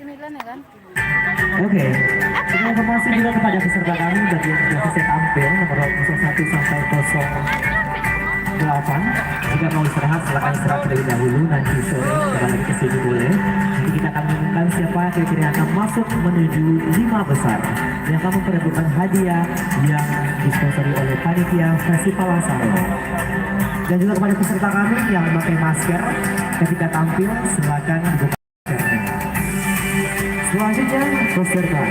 9 ya kan? Oke, ini informasi juga kepada peserta kami bagi yang sudah selesai tampil nomor 01 sampai 08. Jika mau istirahat, silakan istirahat terlebih dahulu. Nanti sore kembali lagi ke sini boleh. Nanti kita akan mengumumkan siapa kira-kira yang akan masuk menuju 5 besar yang akan memperebutkan hadiah yang disponsori oleh panitia Festival Lasaro. Dan juga kepada peserta kami yang memakai masker ketika tampil, silakan dibuka maskernya. Selanjutnya peserta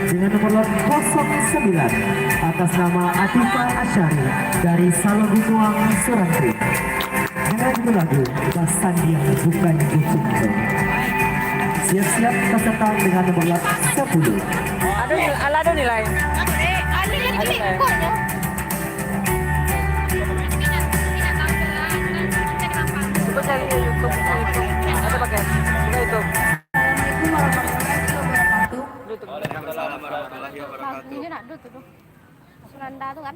dengan nomor lot 09 atas nama Atifa Asyari dari Salobunguang, Surantri. Dengan lagu Basan yang bukan bucinku. Siap-siap peserta dengan nomor lot 10. Ada nilai. Coba cari di YouTube. Ada pakai YouTube. Ini nak dulu tuh. Suranda tuh kan.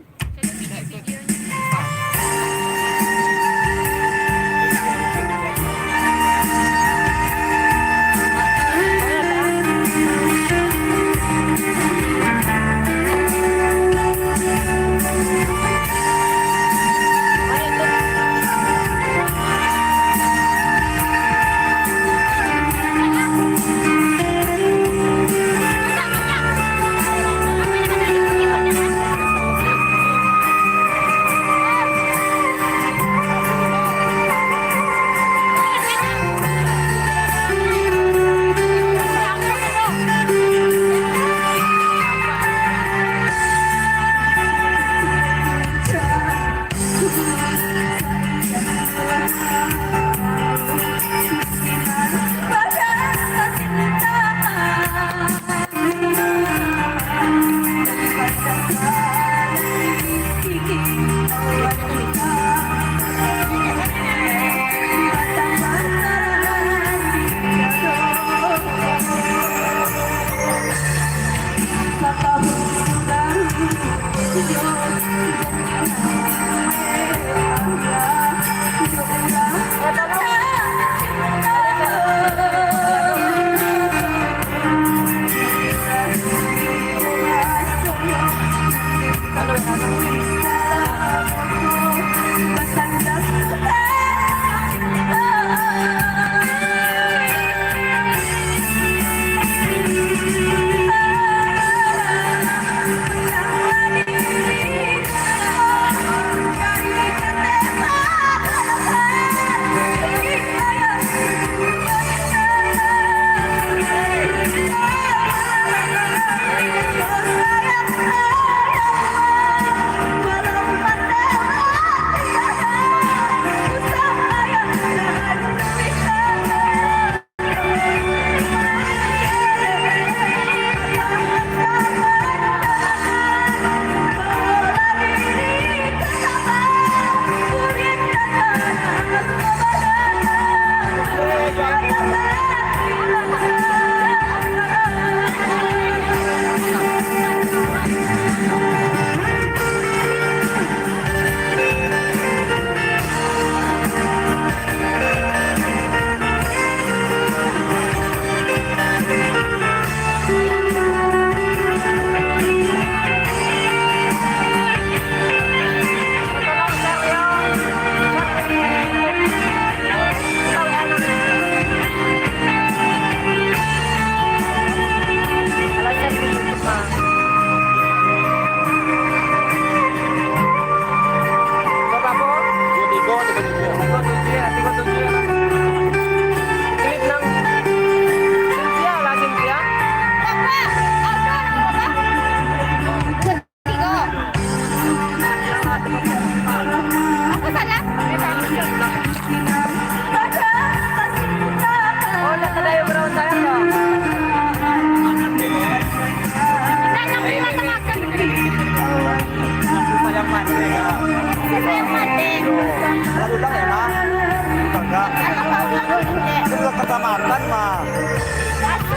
kecamatan mah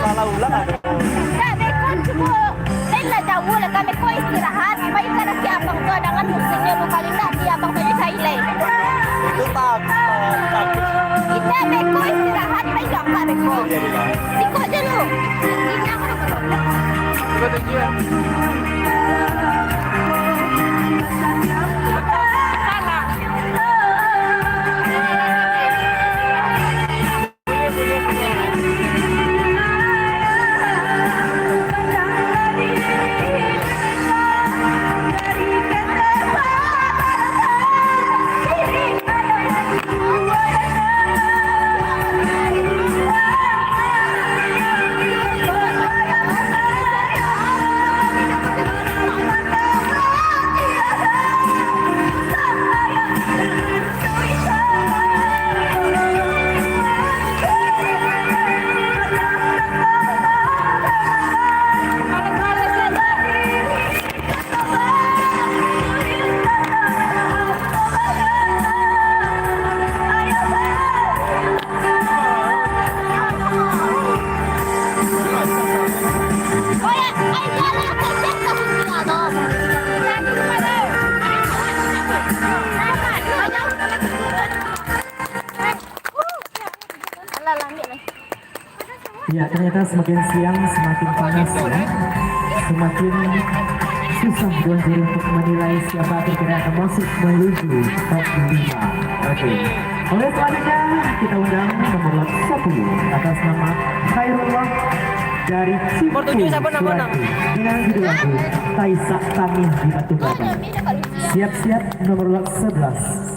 salah ulang ada. Jauh lah kami kau istirahat. Baik karena si abang tu dengan musuhnya lu kali dah si abang tadi saya ilai. Itu tak. Kita beko istirahat baik apa beko. Si kau je lu. Ya, ternyata semakin siang semakin panas ya. Semakin susah buat diri untuk menilai siapa kira-kira akan masuk menuju top 5. Oke. Oleh selanjutnya kita undang nomor 10 atas nama Khairullah dari Nomor 7 siapa Cipu nama? Surati dengan judul lagu Taisa Kami di Batu Bata. Siap-siap nomor 11.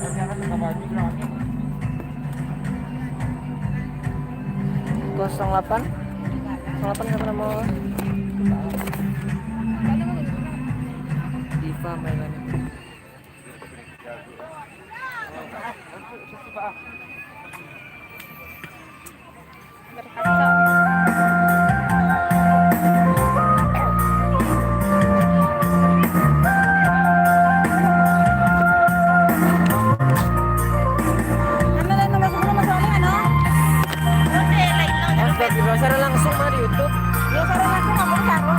08 siapa nama? Diva Mailani. Secara langsung mah di YouTube. Ya secara langsung nggak mau taruh.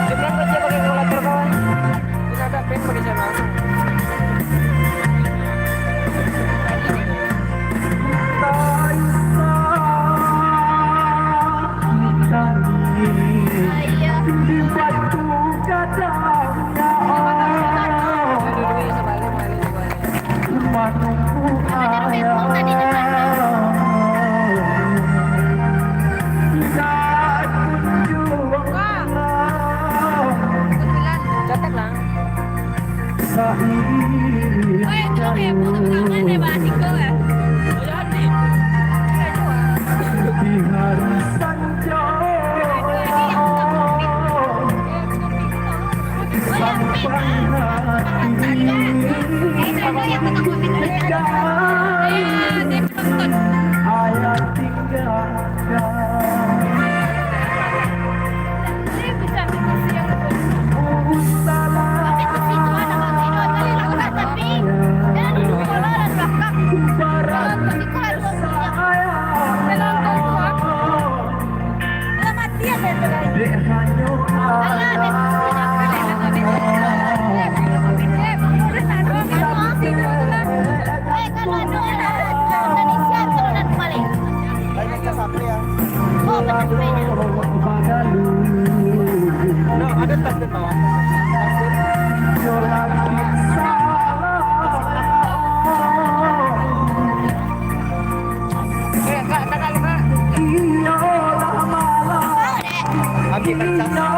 Jepang kerja pakai kalkulator kawan. Ini ada pen pakai cara langsung. Di batu gadangnya menunggu ayah tidak kunjung Cetek lah. di hari senja sampai ayah tinggalkan Ada tas di bawah. Abi kencang.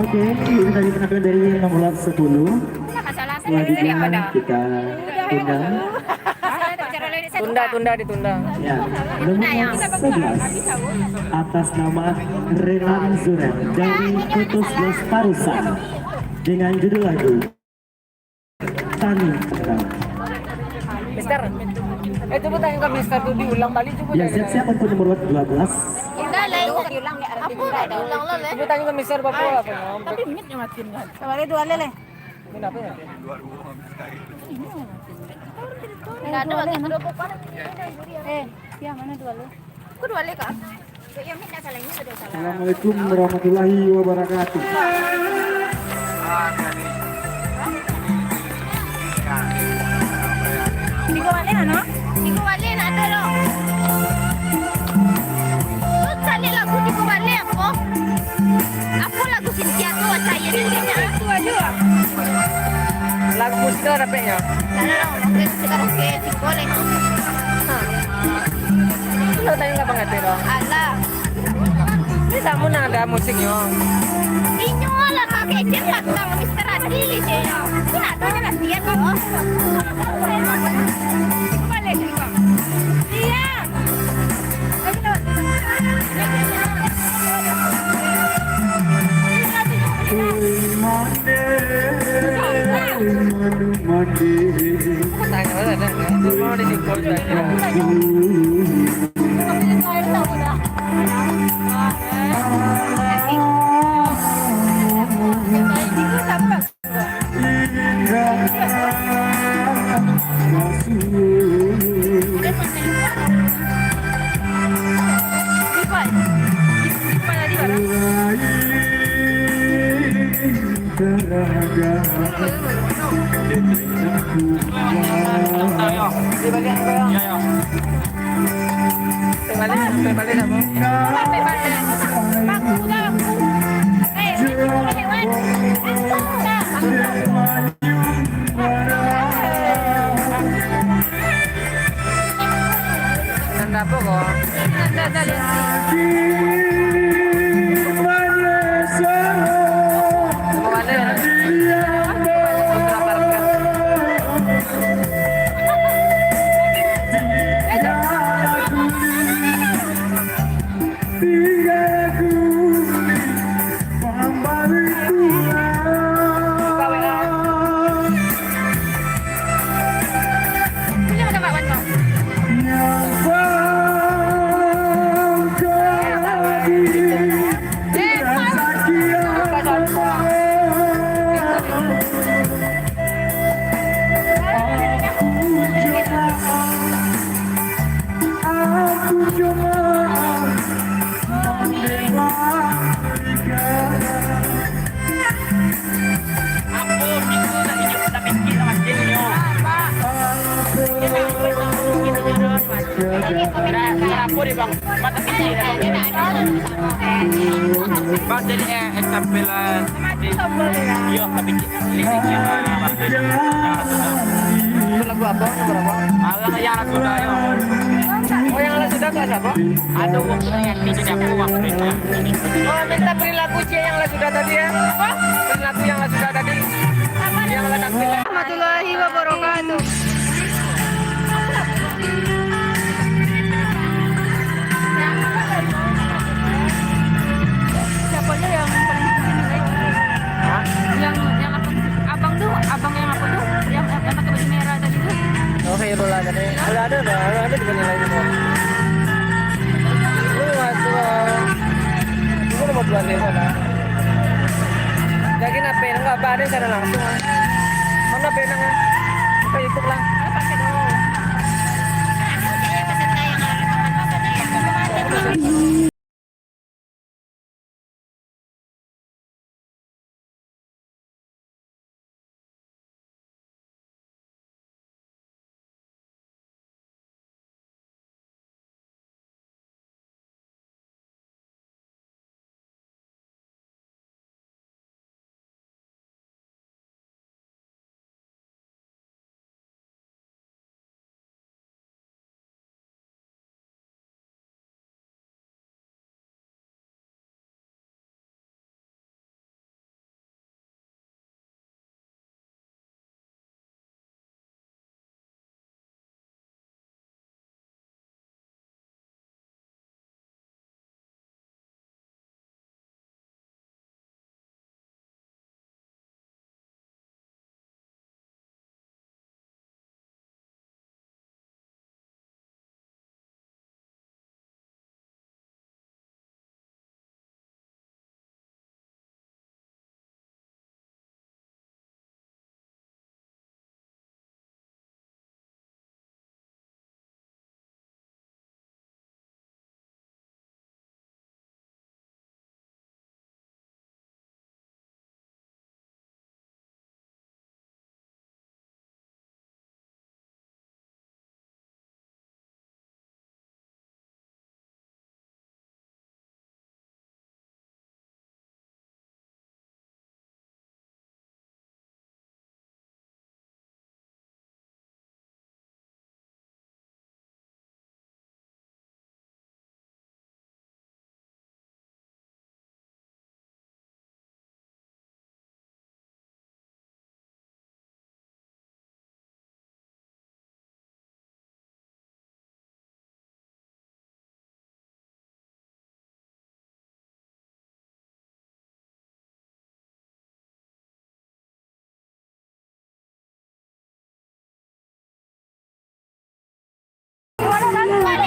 Oke, itu tadi penampilan dari nomor 10. Selanjutnya kita undang Ditunda. ya nomor 11 atas nama Renan Zuren dari Putus Lestarusan dengan judul lagu Tani. Mister, coba tanya ke Mister tuh diulang balik coba. Ya siap-siap untuk nomor 12. Enggak lah, diulang nih. Apa udah diulang lo le? Coba tanya ke Mister Bapak apa? Tapi minitnya matiin kan. Kemarin 2 lele. Ini apa ya? Enggak ada lagi kerupuk kan. Ya mana 2 lele? Kok 2 lele kak? Yang minta salahnya sudah salah. Assalamualaikum warahmatullahi wabarakatuh. Di Kuwali na ada lo. Lu tadi lagu di Kuwali ako. Ako lagu Cynthia tuh saya di sini. Aku aja. Lagu musik ada pe-nya. Sana lang, mungkin sekarang ke si Kole. Lu tanya nggak banget pero? Ala. Ini kamu nang ada musiknya. Inyo lah kakek dia patang Mr. Adili siya. Kenapa na dia ko? Balik ko. Iya. Tanya mana ada? Mau di Singkol saja. Nanda po ko. Nanda dali. Bang jadi tampilan iya tapi Lagu apa? Berapa? alang yang lagu dayo. Oh yang lagu sudah kelas apa? Ada yang tidak kuat itu. Oh minta perilaku cie yang lagu sudah tadi ya? Apa? Perilaku yang lagu sudah tadi. Yang lagu tampil. Warahmatullahi wabarakatuh. Siapanya yang paling yang abang tuh, abang yang apa tuh? Yang pakai baju merah tadi tuh. Oh Khairul ada nih. Ada juga nih lagi tuh. Lu masuk. Lu udah mau buat demo dah. Lagi nape enggak apa ada sana langsung. Mana penang? Kita YouTube lah. Pakai dulu.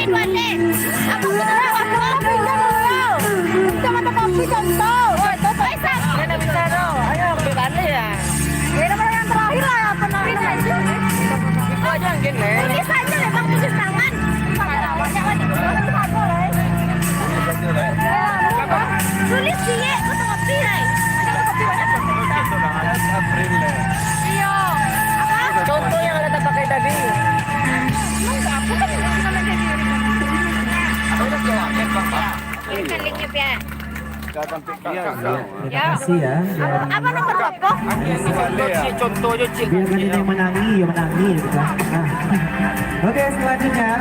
Duale. Aku kopi dulu. Jangan kopi contoh. Oh, itu Aisyah. Mana bisa dong? Ayo balik ya. Ya nomor yang terakhir lah apa namanya? Itu aja yang gini. Tulis aja deh bang, tulis tangan. Tulis sih ya, kau tengok pilih. Ada kopi mana? Iya. Apa? Contoh yang ada pakai tadi. Enggak, aku kan nama jadi. Tuliskan linknya ya. Terima kasih ya. Apa nomor apa? Contoh aja cik. Biar kan yang menangi, gitu kan. Nah. Oke, selanjutnya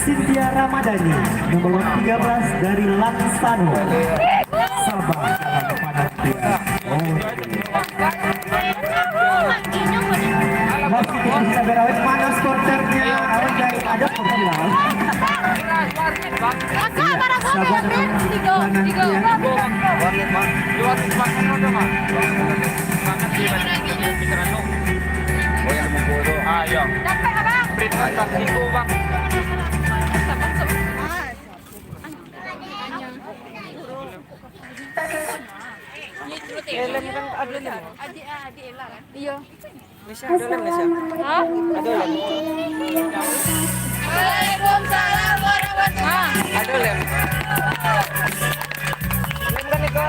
Cynthia Ramadhani, nomor 13 dari Lansano. Sabah dalam penantian. Masih bisa berawet mana sporternya? Ada pembilang. Sabah dalam penantian. Ayo. Dapat abang. Perintah itu bang. Lem kan ada lem. Adik lah kan? Iya. Bisa ada lem nggak sih? Hah? Ada lem. Waalaikumsalam warahmatullahi. Ada lem. Lem kan Niko.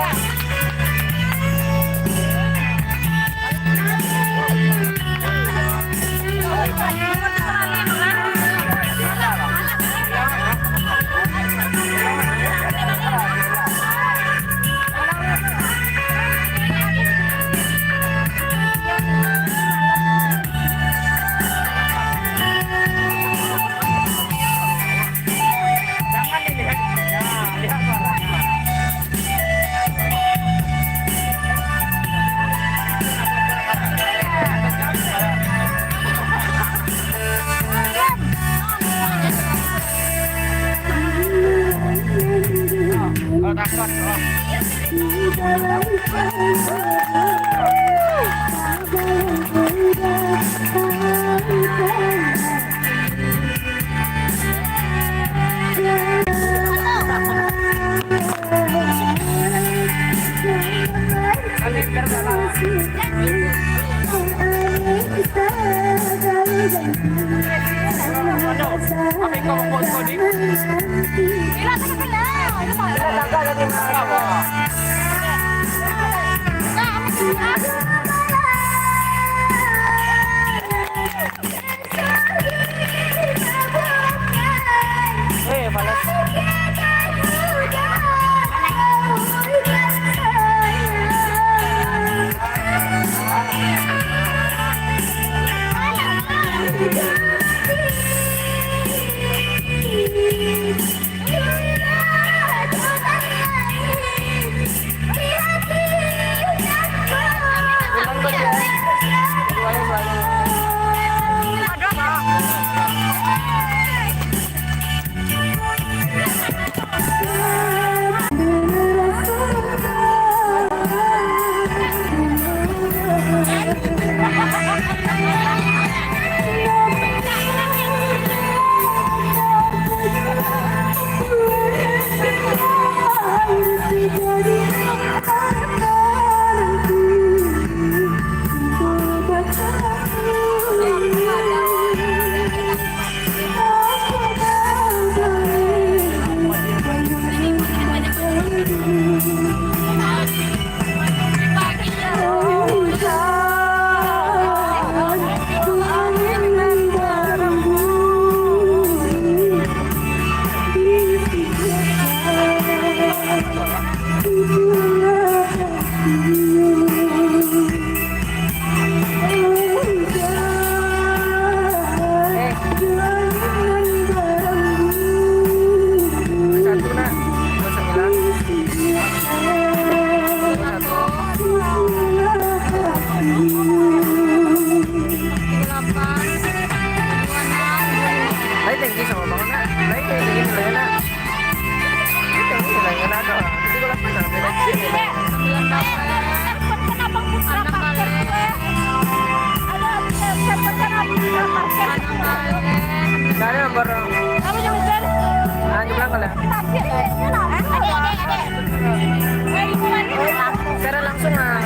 Secara langsung nah.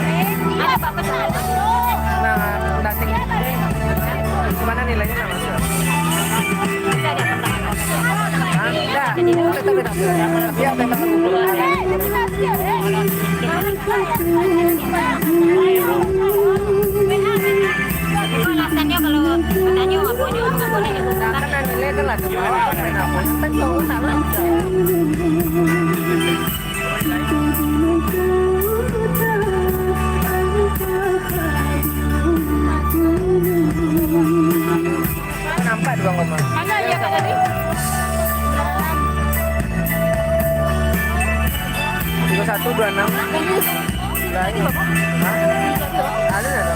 Nah, dating. Gimana nilainya nah, Mas? Hah? Enggak. Tetap. Ya, tetap. Alasannya kalau katanya nggak boleh Nah, kan nilai kan lah kemarin kenapa? Kan tahu salah. Nampak 2 koma. Mana ya kak tadi? 3126. Lah ini Bapak. Hah? Ada enggak?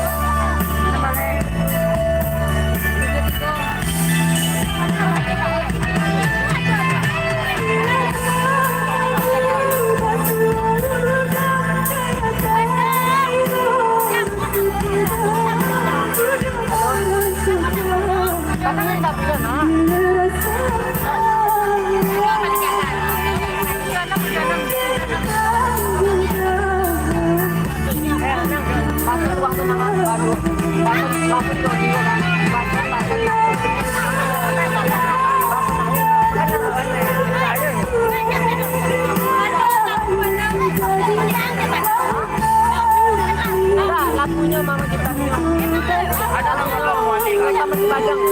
Lampunya mama kita ada lampu kita masih padang.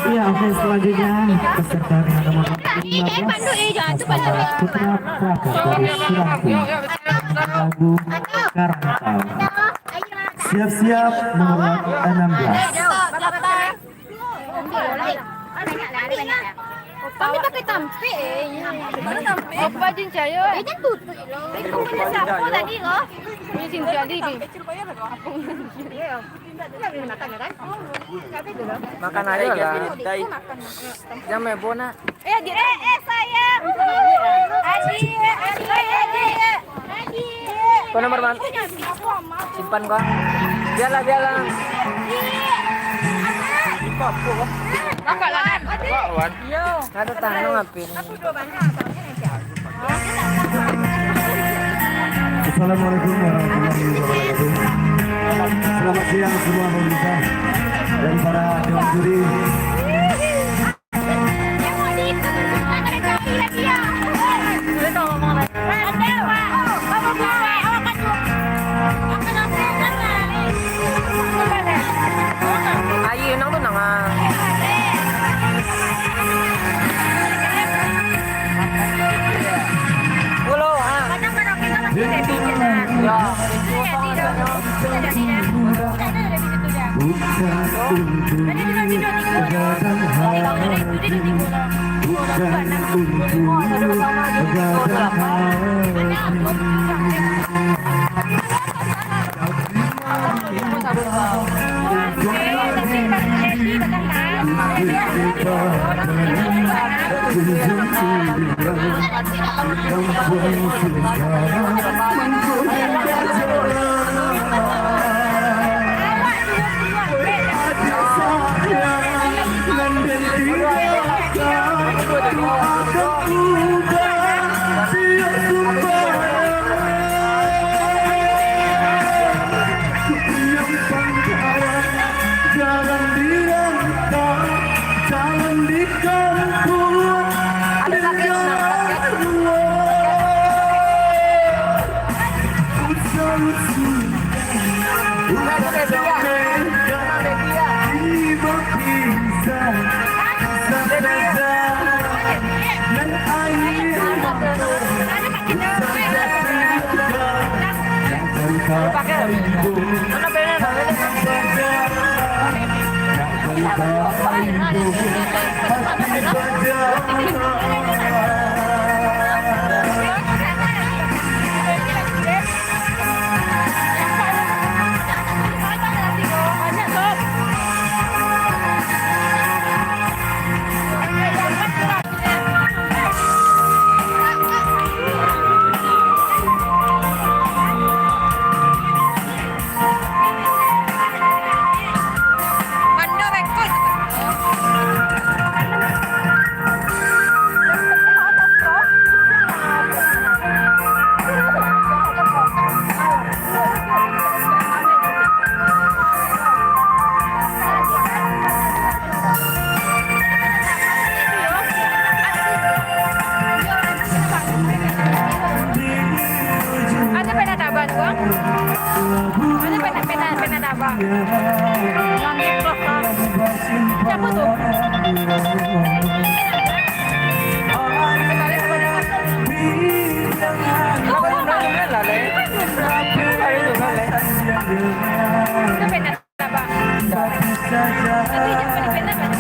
Iya, oke, selanjutnya peserta dengan nomor 15 Putra Praga dari Surampu, lagu Karantau. Siap-siap nomor 16. Kami pakai tampe. Apa jin cayo? Jangan tutup loh. Itu punya siapa tadi loh? Punya sing jadi di. Makan aja lah. Jam bona. Sayang. Adi. Kau nomor mana? Simpan kau. Biarlah. Ada tangan ngapin. Assalamualaikum warahmatullahi wabarakatuh. Selamat siang semua pemirsa dan para dewan juri. Ayo nang tu nang. Ulo ah. Ya. Bukan untuk begadang hati, bukan untuk begadang jangan dirantau, jangan dikampung. Ada sakit Usaha Ano ba yun? Ada penadaban gua? Ada penadaban. Nanti siapa tuh? Ano ba yun? Ano yun, lalay? Ano yun, lalay? Ada penadaban. Nanti jangan penadaban.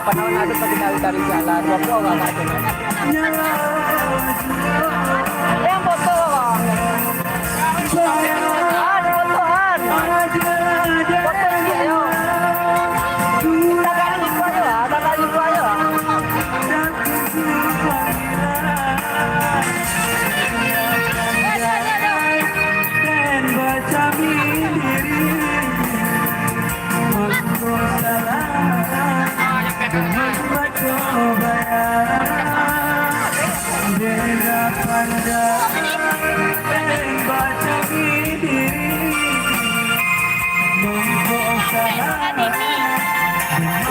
Panahon natin pati dari jalan, waktu nggak ada. Yang foto kok. Fotoan. Foto ayo.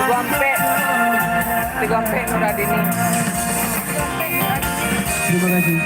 Tiga udah dini. Terima kasih.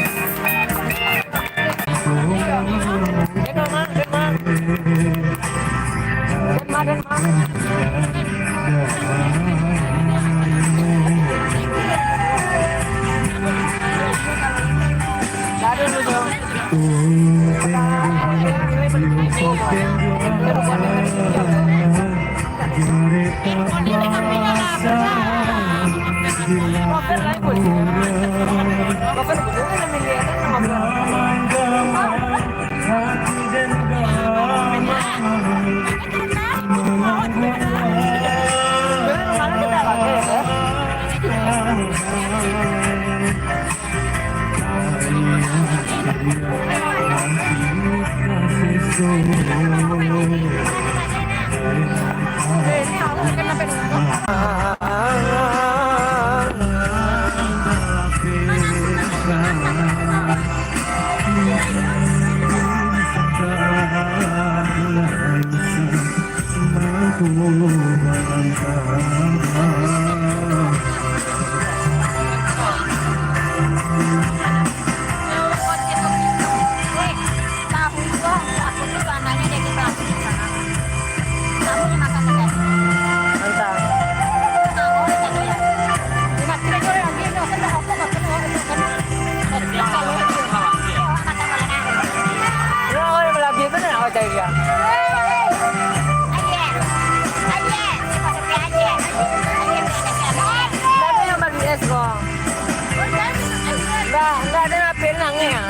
Enggak ada napin nangnya.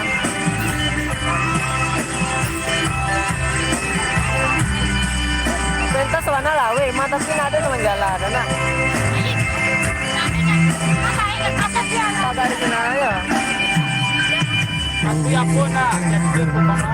Pentas warna lawe, mata sih ada teman jalan, nah. Apa di sana ya? Aku ya pun nak. Terima kasih.